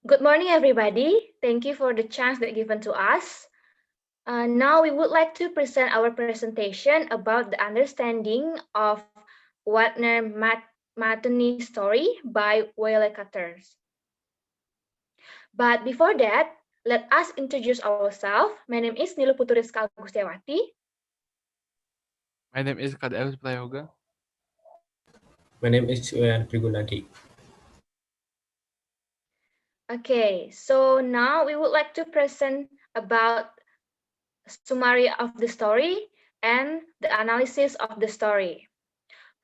Good morning, everybody. Thank you for the chance that given to us. Now we would like to present our presentation about the understanding of Wagner Matinee story by Willa Chater. But before that, let us introduce ourselves. My name is Nilu Puturiska Agustiawati. My name is Kadaeus Prayoga. My name is Wayan Prigunadi. Okay, so now we would like to present about summary of the story and the analysis of the story.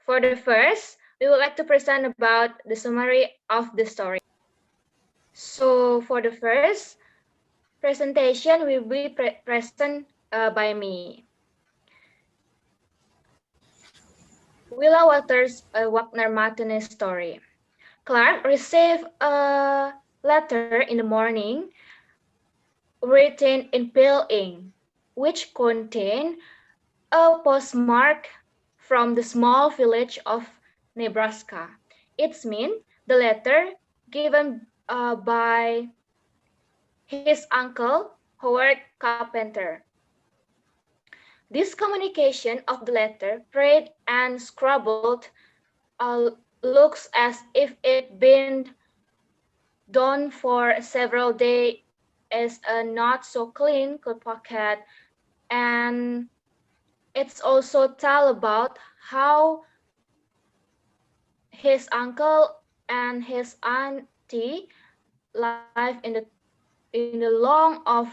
For the first, we would like to present about the summary of the story. So for the first presentation will be present by me. Willa Waters' Wagner Matinee story. Clark received a letter in the morning written in pale ink, which contained a postmark from the small village of Nebraska. It means the letter given by his uncle, Howard Carpenter. This communication of the letter, prayed and scribbled, looks as if it been done for several days as a not so clean pocket, and it's also tell about how his uncle and his auntie live in the long of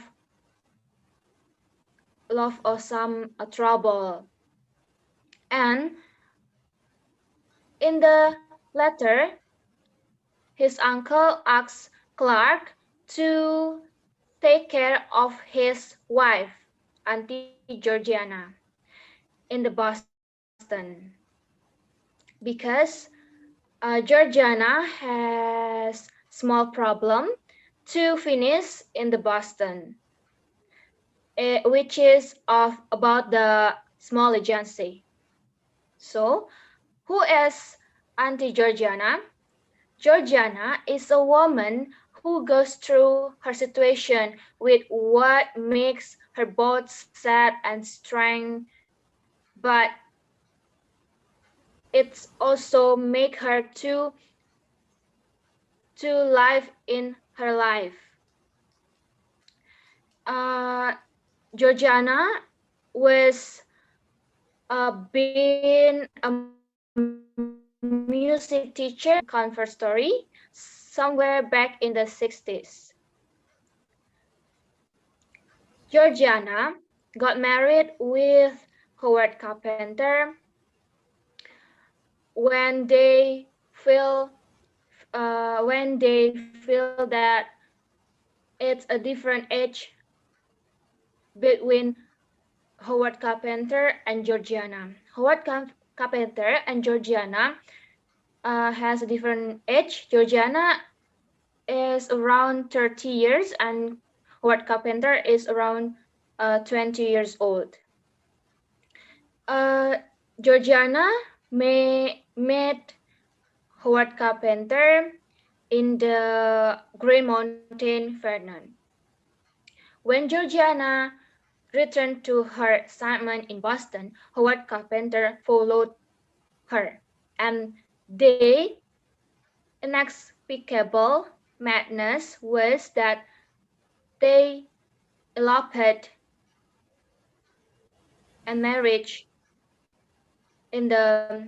some trouble. And in the letter, his uncle asks Clark to take care of his wife, Auntie Georgiana, in the Boston, because Georgiana has small problem to finish in the Boston, which is of about the small agency. So, who is Auntie Georgiana? Georgiana is a woman who goes through her situation with what makes her both sad and strong, but it's also make her to live in her life. Uh, Georgiana was been a music teacher conservatory somewhere back in the 60s. Georgiana got married with Howard Carpenter when they feel that it's a different age between Howard Carpenter and Georgiana. Carpenter and Georgiana has a different age. Georgiana is around 30 years and Howard Carpenter is around 20 years old. Uh, Georgiana met Howard Carpenter in the Green Mountain, Vernon. When Georgiana returned to her assignment in Boston, Howard Carpenter followed her, and the inexplicable madness was that they eloped and marriage in the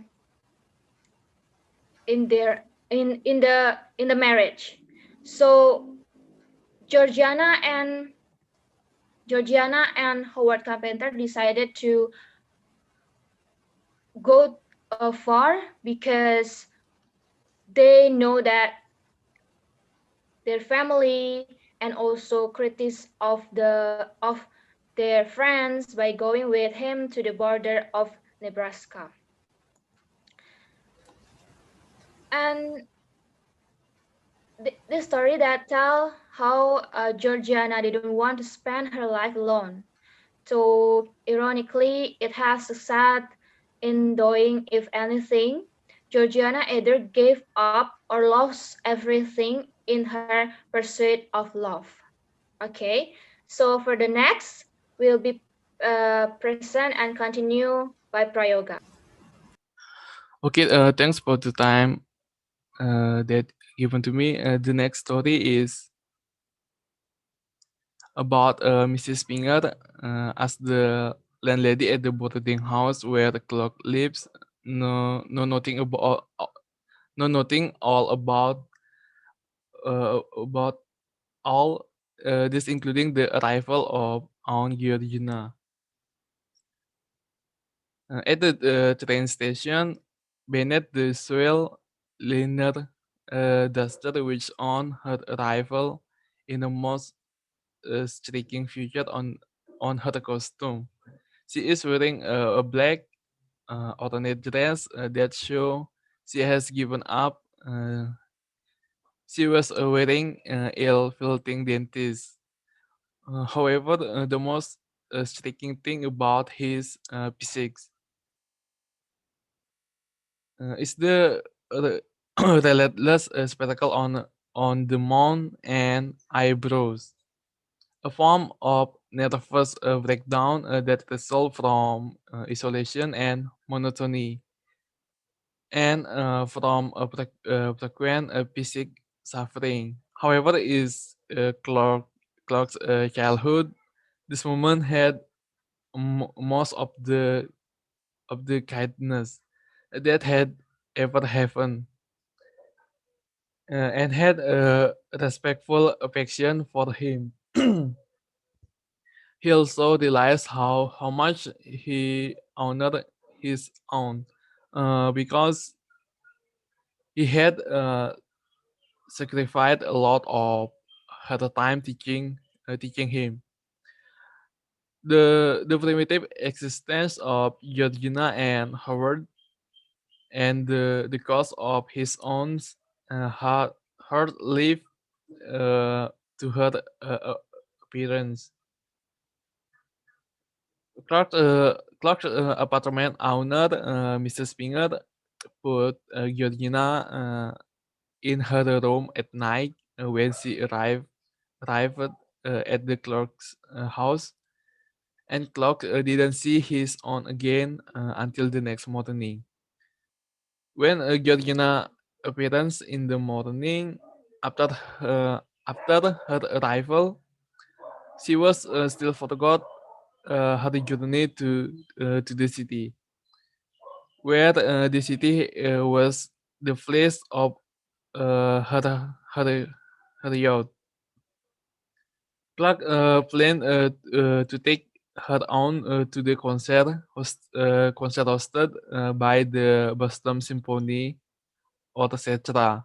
in their in the marriage. So Georgiana and Howard Carpenter decided to go far because they know that their family and also critics of their friends by going with him to the border of Nebraska. And the story that tell how Georgiana didn't want to spend her life alone. So ironically, it has succeeded in doing, if anything, Georgiana either gave up or lost everything in her pursuit of love. Okay, so for the next, we'll be present and continue by Prayoga. Okay, thanks for the time that given to me. The next story is about Mrs. Finger as the landlady at the boarding house where the clerk lives. No, nothing about, no, nothing all about all this, including the arrival of Aunt Georgina. At the train station, beneath the soil liner duster which on her arrival in the most striking feature on her costume. She is wearing a black alternate dress that show she has given up. She was wearing ill-fitting dentist. However, the most striking thing about his physics is the relentless spectacle on the mouth and eyebrows, a form of nervous breakdown that results from isolation and monotony, and from a frequent physical suffering. However, is Clark's childhood, this woman had most of the kindness that had ever happened, and had a respectful affection for him. He also realized how much he honored his own, because he had sacrificed a lot of her time teaching him. The primitive existence of Georgina and Howard, and the cause of his own hard life uh, to her appearance. Clark's apartment owner, Mrs. Finger, put Georgina in her room at night when she arrived at the Clark's house, and Clark didn't see his own again until the next morning. When Georgina appearance in the morning after her arrival, she was still forgot her journey to the city, where the city was the place of her youth. Clark planned to take her on to the concert hosted by the Boston Symphony Orchestra,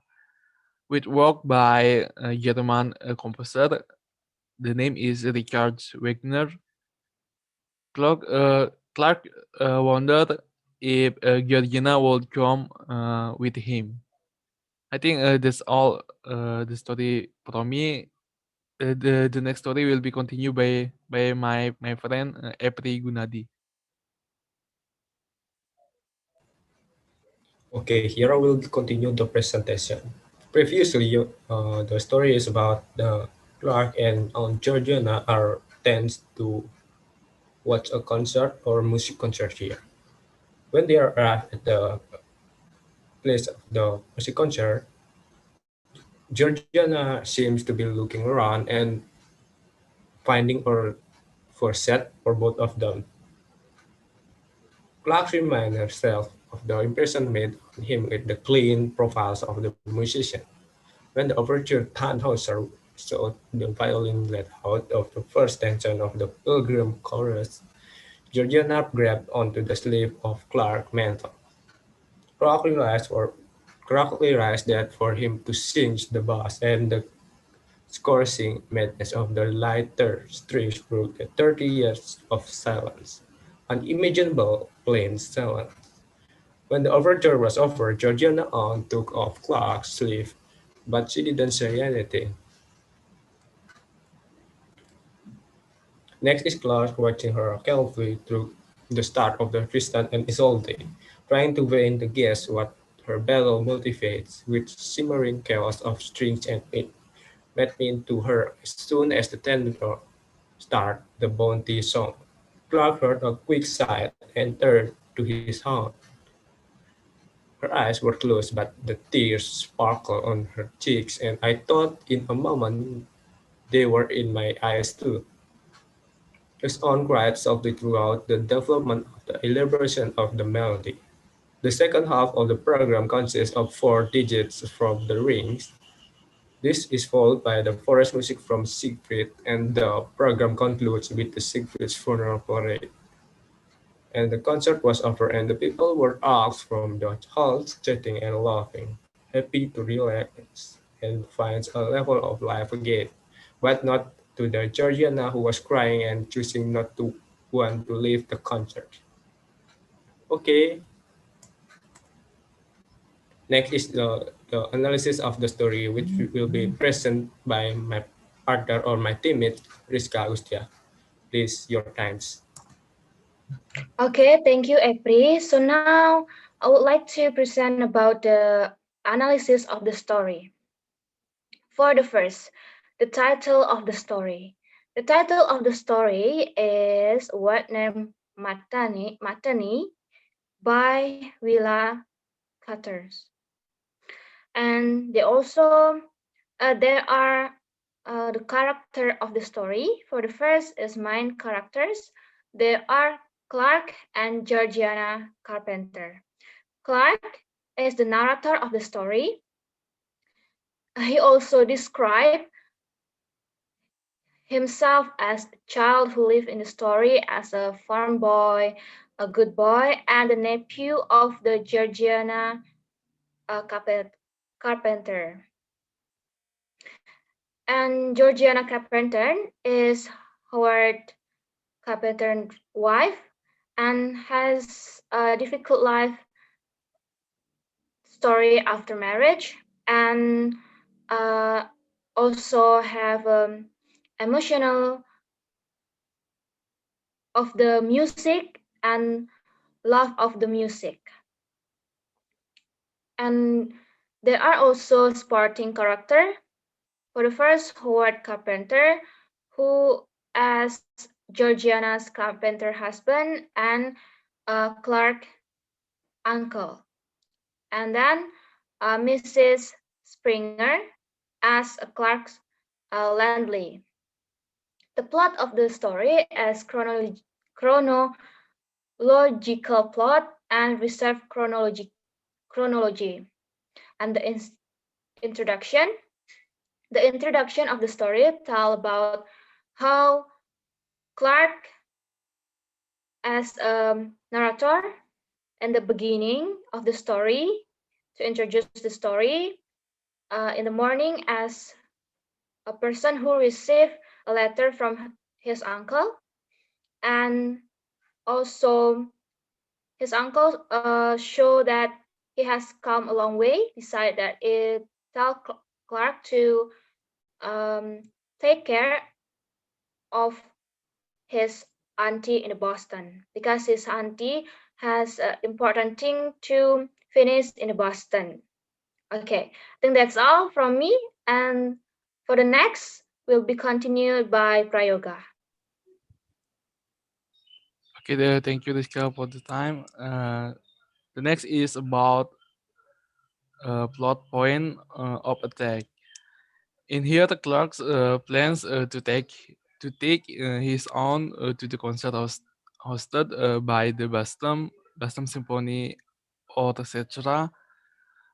with work by a German composer. The name is Richard Wagner. Clark wondered if Georgina would come with him. I think that's all the story from me. The next story will be continued by my friend Epri Gunadi. Okay, here I will continue the presentation. Previously, the story is about the Clark and Georgiana are tends to watch a concert or music concert here. When they arrive at the place of the music concert, Georgiana seems to be looking around and finding for set for both of them. Clark reminds herself of the impression made on him with the clean profiles of the musician. When the overture Tannhauser showed the violin let out of the first tension of the Pilgrim chorus, Georgiana grabbed onto the sleeve of Clark's mantle. Clark realized that for him to sing the bass and the scourging madness of the lighter strings broke the 30 years of silence, unimaginable plain silence. When the overture was over, Georgiana Ann took off Clark's sleeve, but she didn't say anything. Next is Clark watching her carefully through the start of the Tristan and Isolde, trying to weigh the guess what her bellow multifates with shimmering chaos of strings and it met me into her as soon as the tenor start the bounty song. Clark heard a quick sigh and turned to his aunt. Her eyes were closed, but the tears sparkled on her cheeks, and I thought in a moment they were in my eyes too. His aunt cried softly throughout the development of the elaboration of the melody. The second half of the program consists of four digits from the rings. This is followed by the forest music from Siegfried, and the program concludes with the Siegfried's funeral parade. And the concert was over, and the people were asked from the halls, chatting and laughing, happy to relax and find a level of life again, but not to the Georgiana who was crying and choosing not to want to leave the concert. Okay, next is the analysis of the story, which will be present by my partner or my teammate, Rizka Agustia. Please, your times. Okay, thank you, April. So now I would like to present about the analysis of the story. For the first, the title of the story. The title of the story is Wagner Matinee by Willa Chater. And they also there are the character of the story. For the first is main characters. There are Clark and Georgiana Carpenter. Clark is the narrator of the story. He also described himself as a child who lived in the story as a farm boy, a good boy, and the nephew of the Georgiana Carpenter. And Georgiana Carpenter is Howard Carpenter's wife and has a difficult life story after marriage and uh, also have emotional of the music and love of the music. And there are also supporting character. For the first, Howard Carpenter, who as Georgiana's Carpenter husband and Clark uncle. And then Mrs. Springer as Clark's landlady. The plot of the story is chronological plot and reserved chronology. And the introduction. The introduction of the story tell about how Clark as a narrator in the beginning of the story to introduce the story in the morning as a person who received a letter from his uncle and also his uncle show that he has come a long way decide that it tell Clark to um, take care of his auntie in Boston because his auntie has an important thing to finish in Boston. Okay, I think that's all from me. And for the next, will be continued by Prayoga. Okay, thank you, Rizka, for the time. The next is about plot point of attack. In here, the clerk plans to take his own to the concert hosted by the Boston Symphony Orchestra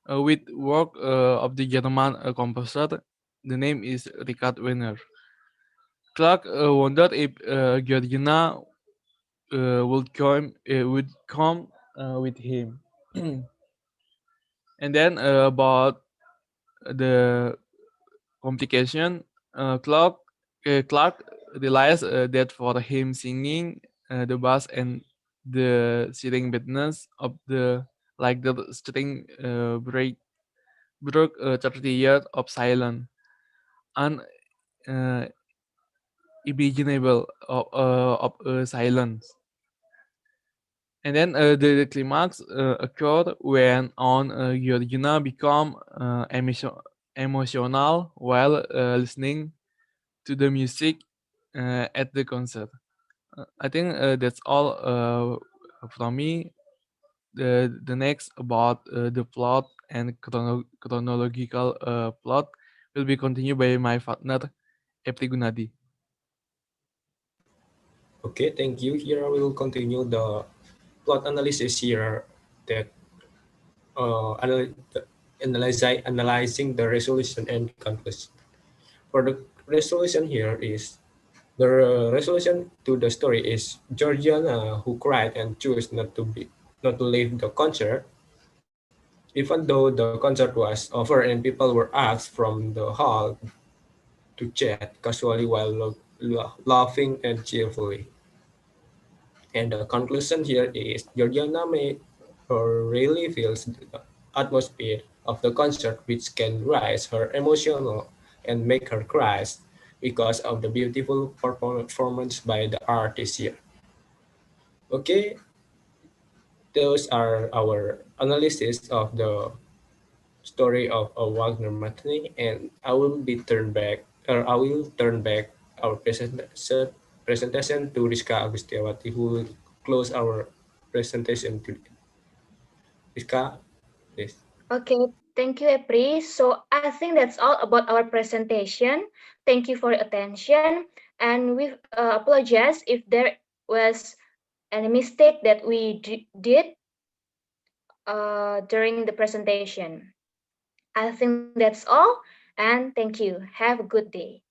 with work of the German composer. The name is Richard Wagner. Clark wondered if Georgina would come with him. And then about the complication, Clark realized that for him singing the bass and the sitting business of the like the string broke 30 years of silence, unimaginable of silence. And then the climax occurred when on Georgina become emotional while listening to the music at the concert. I think that's all from me. The next about the plot and chronological plot will be continued by my partner Epti Gunadi. Okay, thank you. Here I will continue the plot analysis here that analyzing the resolution and conclusion. For the resolution here is the resolution to the story is Georgiana who cried and chose not to leave the concert, even though the concert was over and people were asked from the hall to chat casually while laughing and cheerfully. And the conclusion here is Georgiana may or really feels the atmosphere of the concert, which can rise her emotional and make her cry because of the beautiful performance by the artist here. Okay, those are our analysis of the story of a Wagner Matinee, and I will turn back our presentation to Rizka Agustiawati, who will close our presentation today. Rizka, please. Okay, thank you, April. So I think that's all about our presentation. Thank you for your attention, and we apologize if there was any mistake that we did during the presentation. I think that's all, and thank you. Have a good day.